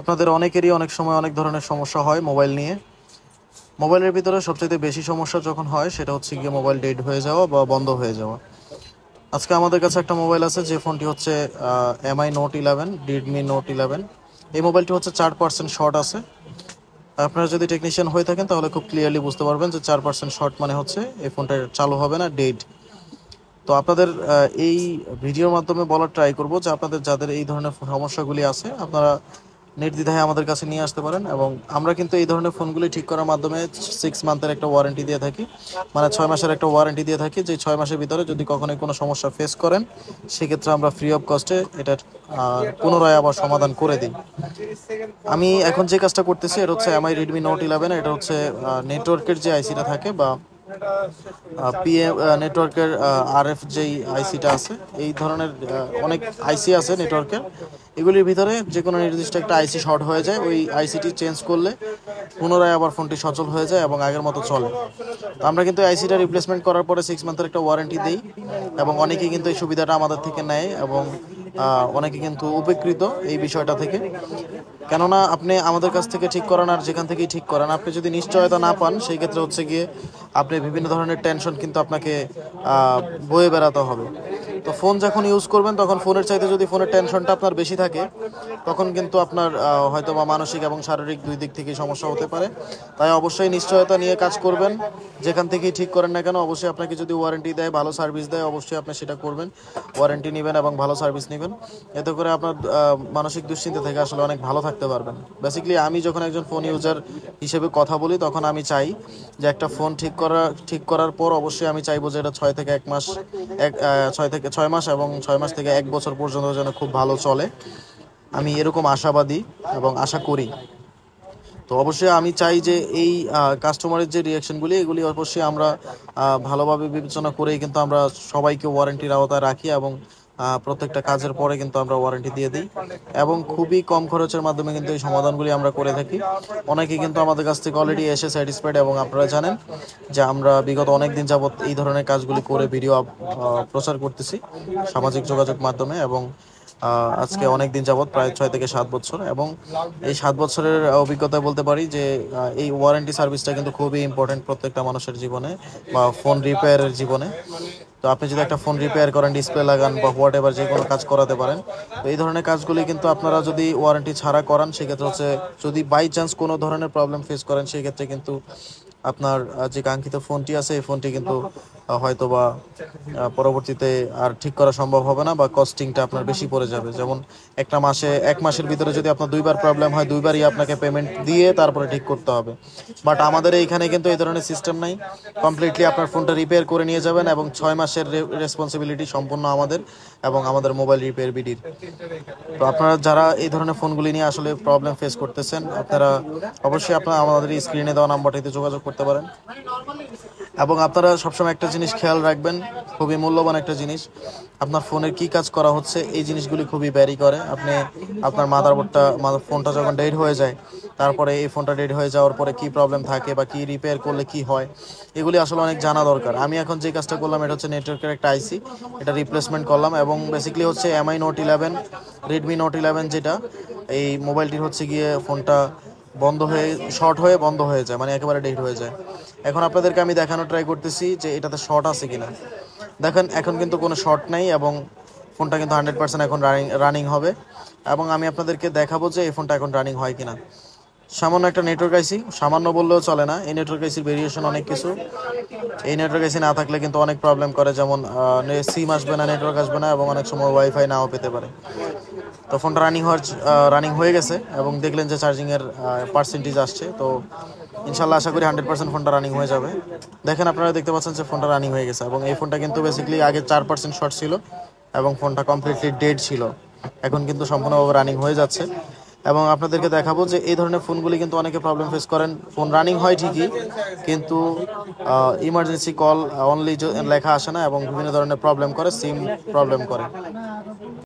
আপনাদের অনেকেরই অনেক সময় অনেক ধরনের সমস্যা হয় মোবাইল নিয়ে। মোবাইলের ভিতরে সবচাইতে বেশি সমস্যা যখন হয় সেটা হচ্ছে গিয়ে মোবাইল ডেড হয়ে যাওয়া বা বন্ধ হয়ে যাওয়া। আজকে আমাদের কাছে একটা মোবাইল আছে, যে ফোনটি হচ্ছে এমআই নোট 11, রেডমি নোট 11। এই মোবাইলটি হচ্ছে 4% শর্ট আছে। আপনারা যদি টেকনিশিয়ান হয়ে থাকেন তাহলে খুব ক্লিয়ারলি বুঝতে পারবেন যে 4% শর্ট মানে হচ্ছে এই ফোনটা চালু হবে না, ডেড। তো আপনাদের এই ভিডিওর মাধ্যমে বলার ট্রাই করব যে আপনাদের যাদের এই ধরনের সমস্যাগুলি আছে আপনারা নির্দ্বিধায় আমাদের কাছে নিয়ে আসতে পারেন, এবং আমরা কিন্তু এই ধরনের ফোনগুলি ঠিক করার মাধ্যমে 6 মান্থের একটা ওয়ারেন্টি দিয়ে থাকি, মানে 6 মাসের একটা ওয়ারেন্টি দিয়ে থাকি। যে 6 মাসের ভিতরে যদি কখনোই কোনো সমস্যা ফেস করেন সেক্ষেত্রে আমরা ফ্রি অফ কস্টে এটার পুনরায় আবার সমাধান করে দিই। আমি এখন যে কাজটা করতেছি এটা হচ্ছে এমআই রেডমি নোট 11। এটা হচ্ছে নেটওয়ার্কের যে আইসিটা থাকে বা পিএম নেটওয়ার্কের আরএফ যেই আইসিটা আছে, এই ধরনের অনেক আইসি আছে নেটওয়ার্কের। এগুলির ভিতরে যে কোনো নির্দিষ্ট একটা আইসি শর্ট হয়ে যায়, ওই আইসিটি চেঞ্জ করলে পুনরায় আবার ফোনটি সচল হয়ে যায় এবং আগের মতো চলে। তো আমরা কিন্তু আইসিটা রিপ্লেসমেন্ট করার পরে 6 মান্থের একটা ওয়ারেন্টি দিই, এবং অনেকেই কিন্তু এই সুবিধাটা আমাদের থেকে নেয়, এবং অনেকে কিন্তু উপকৃত এই বিষয়টা থেকে। কেননা আপনি আমাদের কাছ থেকে ঠিক করান আর যেখান থেকেই ঠিক করান, আপনি যদি নিশ্চয়তা না পান সেই ক্ষেত্রে হচ্ছে গিয়ে আপনি বিভিন্ন ধরনের টেনশন কিন্তু আপনাকে বয়ে বেড়াতে হবে। তো ফোন যখন ইউজ করবেন তখন ফোনের চাইতে যদি ফোনের টেনশনটা আপনার বেশি থাকে তখন কিন্তু আপনার হয়তো বা মানসিক এবং শারীরিক দুই দিক থেকেই সমস্যা হতে পারে। তাই অবশ্যই নিশ্চয়তা নিয়ে কাজ করবেন। যেখান থেকেই ঠিক করেন না কেন অবশ্যই আপনাকে যদি ওয়ারেন্টি দেয়, ভালো সার্ভিস দেয়, অবশ্যই আপনি সেটা করবেন, ওয়ারেন্টি নেবেন এবং ভালো সার্ভিস নেবেন। এতে করে আপনার মানসিক দুশ্চিন্তা থেকে আসলে অনেক ভালো থাকতে পারবেন। বেসিক্যালি আমি যখন একজন ফোন ইউজার হিসেবে কথা বলি তখন আমি চাই যে একটা ফোন ঠিক করার পর অবশ্যই আমি চাইবো যে এটা 6 থেকে 1 মাস, 6 থেকে 6 মাস এবং 6 মাস থেকে 1 বছর পর্যন্ত যেন খুব ভালো চলে। আমি এরকম আশাবাদী এবং আশা করি। তো অবশ্যই আমি চাই যে এই কাস্টমারের যে রিয়াকশনগুলি এগুলি অবশ্যই আমরা ভালোভাবে বিবেচনা করেই কিন্তু আমরা সবাইকে ওয়ারেন্টির আওতায় রাখি, এবং প্রত্যেকটা কাজের পরে কিন্তু আমরা ওয়ারেন্টি দিয়ে দিই, এবং খুবই কম খরচের মাধ্যমে কিন্তু এই সমাধানগুলি আমরা করে থাকি। অনেকে কিন্তু আমাদের কাছ থেকে অলরেডি এসে স্যাটিসফাইড, এবং আপনারা জানেন যে আমরা বিগত অনেক দিন যাবৎ এই ধরনের কাজগুলি করে ভিডিও প্রচার করতেছি সামাজিক যোগাযোগ মাধ্যমে, এবং আজকে অনেক দিন যাবৎ প্রায় 6 থেকে 7 বছর, এবং এই 7 বছরের অভিজ্ঞতায় বলতে পারি যে এই ওয়ারেন্টি সার্ভিসটা কিন্তু খুবই ইম্পর্টেন্ট প্রত্যেকটা মানুষের জীবনে বা ফোন রিপেয়ারের জীবনে। তো আপনি যদি একটা ফোন রিপেয়ার করেন, ডিসপ্লে লাগান বা হোয়াট এভার যে কোনো কাজ করাতে পারেন, তো এই ধরনের কাজগুলি কিন্তু আপনারা যদি ওয়ারেন্টি ছাড়া করান সেক্ষেত্রে হচ্ছে যদি বাই চান্স কোনো ধরনের প্রবলেম ফেস করেন সেই ক্ষেত্রে কিন্তু আপনার যে কাঙ্ক্ষিত ফোনটি আছে এই ফোনটি কিন্তু হয়তো বা পরবর্তীতে আর ঠিক করা সম্ভব হবে না, বা কস্টিংটা আপনার বেশি পড়ে যাবে। যেমন একটা মাসে 1 মাসের ভিতরে যদি আপনার 2বার প্রবলেম হয়, 2বারই আপনাকে পেমেন্ট দিয়ে তারপরে ঠিক করতে হবে। বাট আমাদের এইখানে কিন্তু এই ধরনের সিস্টেম নাই। কমপ্লিটলি আপনার ফোনটা রিপেয়ার করে নিয়ে যাবেন, এবং 6 মাসের রেসপন্সিবিলিটি সম্পূর্ণ আমাদের এবং আমাদের মোবাইল রিপেয়ার বিডির। তো আপনারা যারা এই ধরনের ফোনগুলি নিয়ে আসলে প্রবলেম ফেস করতেছেন আপনারা অবশ্যই আপনারা আমাদের স্ক্রিনে দেওয়া নাম্বারটিতে যোগাযোগ করতে পারেন। এবং আপনারা সবসময় একটা জিনিস খেয়াল রাখবেন, খুবই মূল্যবান একটা জিনিস, আপনার ফোনের কি কাজ করা হচ্ছে এই জিনিসগুলি খুবই ভ্যারি করে। আপনি আপনার ফোনটা যখন ডেড হয়ে যায়, তারপরে এই ফোনটা ডেড হয়ে যাওয়ার পরে কি প্রবলেম থাকে বা কি রিপেয়ার করলে কি হয়, এগুলি আসলে অনেক জানা দরকার। আমি এখন যে কাজটা করলাম এটা হচ্ছে নেটওয়ার্কের একটা আইসি, এটা রিপ্লেসমেন্ট করলাম, এবং বেসিক্যালি হচ্ছে এমআই নোট 11, রেডমি নোট 11 যেটা, এই মোবাইলটির হচ্ছে গিয়ে ফোনটা শর্ট হয়ে বন্ধ হয়ে যায়, মানে একেবারে ডেড হয়ে যায়। এখন আপনাদেরকে আমি দেখানোর ট্রাই করতেছি যে এটাতে শর্ট আছে কিনা। দেখেন এখন কিন্তু কোনো শর্ট নেই, এবং ফোনটা কিন্তু 100% এখন রানিং হবে, এবং আমি আপনাদেরকে দেখাবো যে এই ফোনটা এখন রানিং হয় কিনা। সামান্য একটা নেটওয়ার্ক আইসি, সামান্য বললেও চলে না, এই নেটওয়ার্ক আইসির ভেরিয়েশন অনেক কিছু। এই নেটওয়ার্ক আইসি না থাকলে কিন্তু অনেক প্রবলেম করে, যেমন সিম আসবে না, নেটওয়ার্ক আসবে না, এবং অনেক সময় ওয়াইফাই নাও পেতে পারে। তো ফোনটা রানিং হয়ে গেছে, এবং দেখলেন যে চার্জিংয়ের পার্সেন্টেজ আসছে। তো ইনশাল্লাহ আশা করি 100% ফোনটা রানিং হয়ে যাবে। দেখেন আপনারা দেখতে পাচ্ছেন যে ফোনটা রানিং হয়ে গেছে, এবং এই ফোনটা কিন্তু বেসিক্যালি আগে 4% শর্ট ছিল এবং ফোনটা কমপ্লিটলি ডেড ছিল, এখন কিন্তু সম্পূর্ণভাবে রানিং হয়ে যাচ্ছে। এবং আপনাদেরকে দেখাবো যে এই ধরনের ফোনগুলি কিন্তু অনেকে প্রবলেম ফেস করেন, ফোন রানিং হয় ঠিকই কিন্তু ইমার্জেন্সি কল অনলি লেখা আসে না, এবং বিভিন্ন ধরনের প্রবলেম করে, সিম প্রবলেম করে।